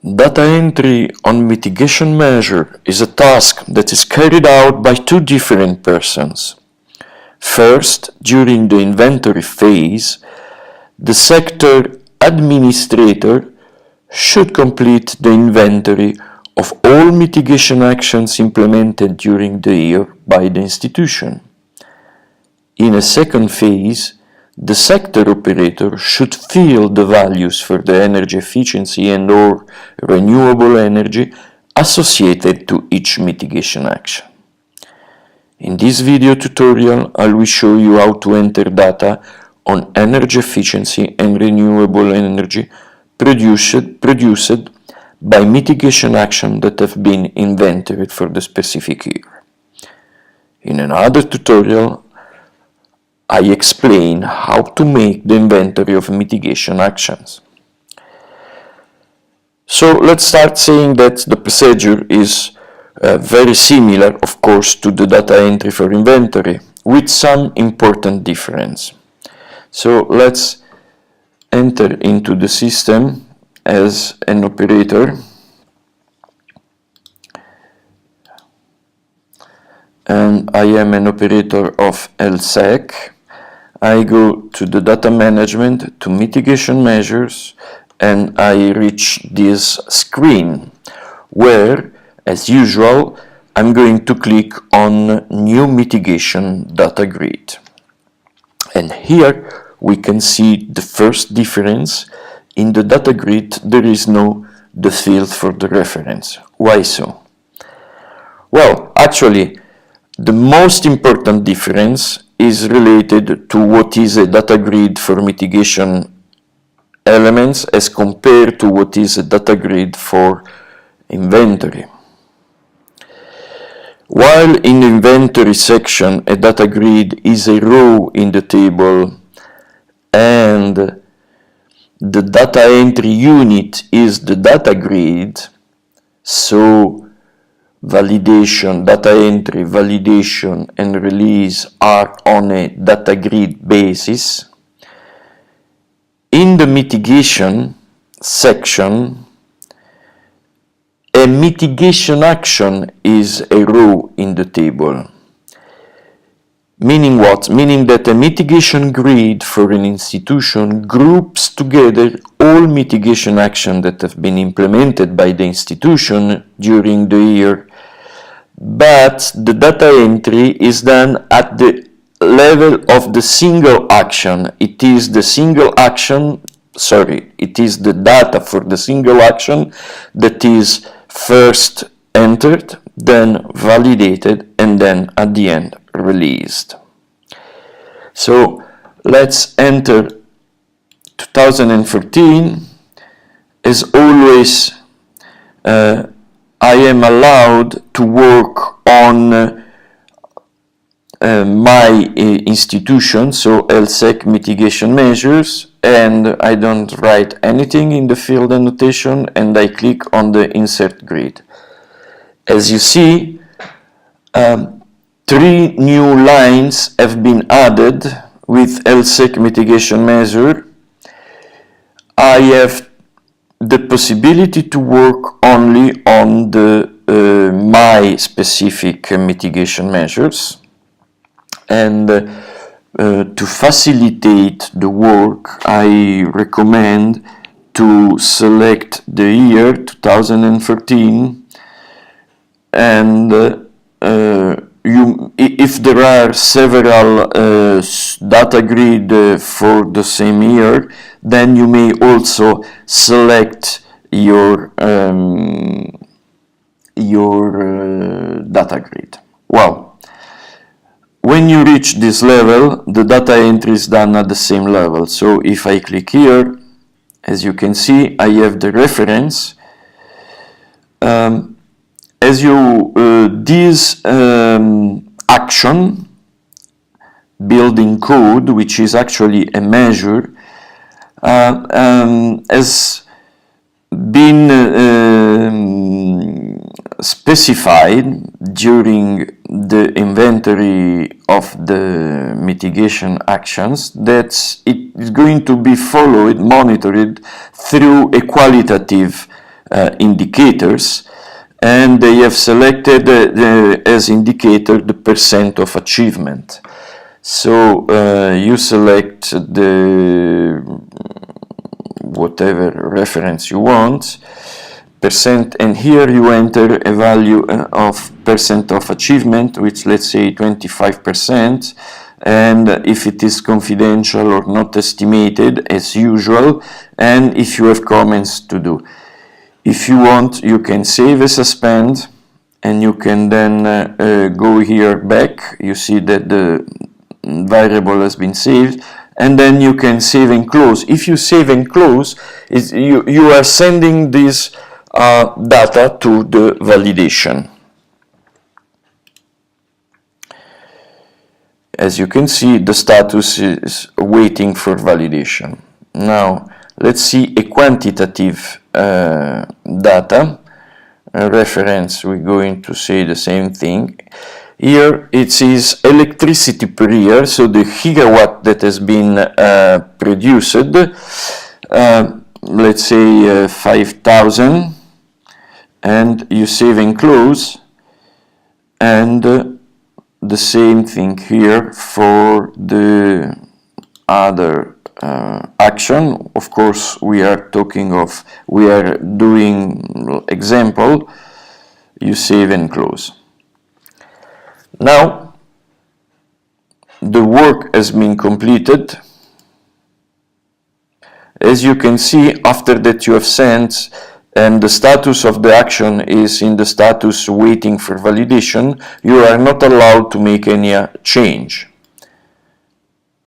Data entry on mitigation measure is a task that is carried out by two different persons. First, during the inventory phase, the sector administrator should complete the inventory of all mitigation actions implemented during the year by the institution. In a second phase, the sector operator should fill the values for the energy efficiency and/or renewable energy associated to each mitigation action. In this video tutorial, I will show you how to enter data on energy efficiency and renewable energy produced by mitigation actions that have been inventoried for the specific year. In another tutorial, I explain how to make the inventory of mitigation actions. So let's start saying that the procedure is very similar, of course, to the data entry for inventory, with some important difference. So let's enter into the system as an operator. And I am an operator of LSEC. I go to the data management, to mitigation measures, and I reach this screen where, as usual, I'm going to click on New Mitigation Data Grid. And here we can see the first difference. In the data grid there is no the field for the reference. Why so? Well, actually, the most important difference is related to what is a data grid for mitigation elements as compared to what is a data grid for inventory. While in the inventory section a data grid is a row in the table and the data entry unit is the data grid, so validation, data entry, validation and release are on a data grid basis. In the mitigation section, a mitigation action is a row in the table. Meaning what? Meaning that a mitigation grid for an institution groups together all mitigation actions that have been implemented by the institution during the year, but the data entry is done at the level of the single action. It is the single action, it is the data for the single action that is first entered, then validated, and then at the end released. So let's enter 2014. As always, I am allowed to work on my institution, so LSEC mitigation measures, and I don't write anything in the field annotation, and I click on the insert grid. As you see, 3 new lines have been added with LSEC mitigation measure. I have the possibility to work only on the my specific mitigation measures, and to facilitate the work I recommend to select the year 2014, and if there are several data grid for the same year, then you may also select your data grid. Well, when you reach this level, the data entry is done at the same level. So if I click here, as you can see, I have the reference. This action, building code, which is actually a measure, has been specified during the inventory of the mitigation actions that it is going to be followed, monitored through a qualitative indicators, and they have selected as indicator the percent of achievement. So you select the whatever reference you want, percent, and here you enter a value of percent of achievement, which let's say 25%, and if it is confidential or not estimated as usual, and if you have comments to do. If you want, you can save and suspend, and you can then go here back. You see that the variable has been saved, and then you can save and close. If you save and close, you are sending this data to the validation. As you can see, the status is waiting for validation. Now let's see a quantitative data reference. We're going to say the same thing. Here it is electricity per year, so the gigawatt that has been produced, let's say 5,000, and you save and close, and the same thing here for the other action. Of course, we are doing example. You save and close. Now the work has been completed. As you can see, after that you have sent, and the status of the action is in the status waiting for validation, you are not allowed to make any change.